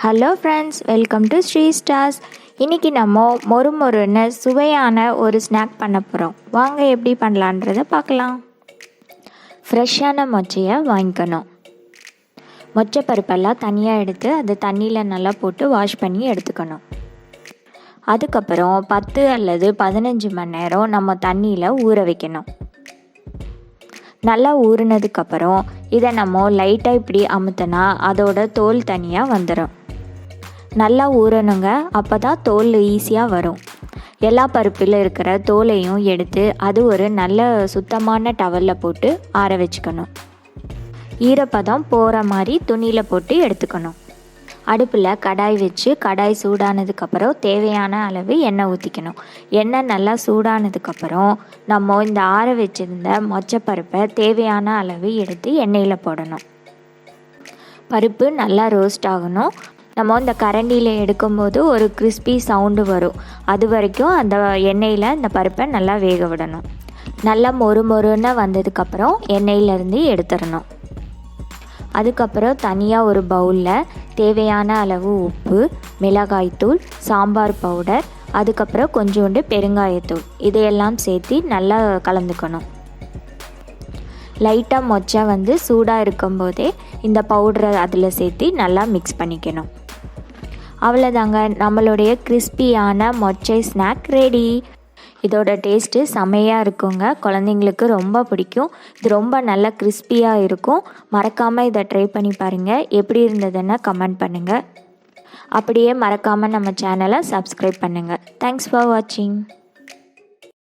Hello friends, welcome to Sri Stars. இன்றைக்கி நம்ம மொறுன்னு சுவையான ஒரு ஸ்நாக் பண்ண போகிறோம். வாங்க எப்படி பண்ணலான்றதை பார்க்கலாம். ஃப்ரெஷ்ஷான மொச்சையை வாங்கிக்கணும். மொச்சை பருப்பெல்லாம் தனியாக எடுத்து அதை தண்ணியில் நல்லா போட்டு வாஷ் பண்ணி எடுத்துக்கணும். அதுக்கப்புறம் 10 அல்லது 15 மணி நேரம் நம்ம தண்ணியில் ஊற வைக்கணும். நல்லா ஊறினதுக்கப்புறம் இதை நம்ம லைட்டாக இப்படி அமுத்தினா அதோட தோல் தனியாக வந்துடும். நல்லா ஊறணுங்க, அப்போ தான் தோல் ஈஸியாக வரும். எல்லா பருப்பில் இருக்கிற தோலையும் எடுத்து அது ஒரு நல்ல சுத்தமான டவலில் போட்டு ஆற வச்சுக்கணும். ஈரப்பதம் போகிற மாதிரி துணியில் போட்டு எடுத்துக்கணும். அடுப்பில் கடாய் வச்சு கடாய் சூடானதுக்கப்புறம் தேவையான அளவு எண்ணெய் ஊற்றிக்கணும். எண்ணெய் நல்லா சூடானதுக்கப்புறம் நம்ம இந்த ஆற வச்சுருந்த மொச்சப்பருப்பை தேவையான அளவு எடுத்து எண்ணெயில் போடணும். பருப்பு நல்லா ரோஸ்ட் ஆகணும். நம்ம இந்த கரண்டியில் எடுக்கும்போது ஒரு கிறிஸ்பி சவுண்டு வரும். அது வரைக்கும் அந்த எண்ணெயில் இந்த பருப்பை நல்லா வேக விடணும். நல்லா மொறுன்னு வந்ததுக்கப்புறம் எண்ணெயிலேருந்து எடுத்துடணும். அதுக்கப்புறம் தனியாக ஒரு பவுலில் தேவையான அளவு உப்பு, மிளகாய்த்தூள், சாம்பார் பவுடர், அதுக்கப்புறம் கொஞ்சோண்டு பெருங்காயத்தூள் இதையெல்லாம் சேர்த்து நல்லா கலந்துக்கணும். லைட்டாக மொச்சை சூடாக இருக்கும்போதே இந்த பவுடரை அதில் சேர்த்து நல்லா மிக்ஸ் பண்ணிக்கணும். அவ்வளோதாங்க, நம்மளுடைய கிறிஸ்பியான மொச்சை ஸ்நாக் ரெடி. இதோட டேஸ்ட்டு செமையாக இருக்குங்க. குழந்தைங்களுக்கு ரொம்ப பிடிக்கும். இது ரொம்ப நல்லா கிறிஸ்பியாக இருக்கும். மறக்காமல் இதை ட்ரை பண்ணி பாருங்கள். எப்படி இருந்ததுன்னு கமெண்ட் பண்ணுங்கள். அப்படியே மறக்காமல் நம்ம சேனலை சப்ஸ்கிரைப் பண்ணுங்கள். தேங்க்ஸ் ஃபார் வாட்சிங்.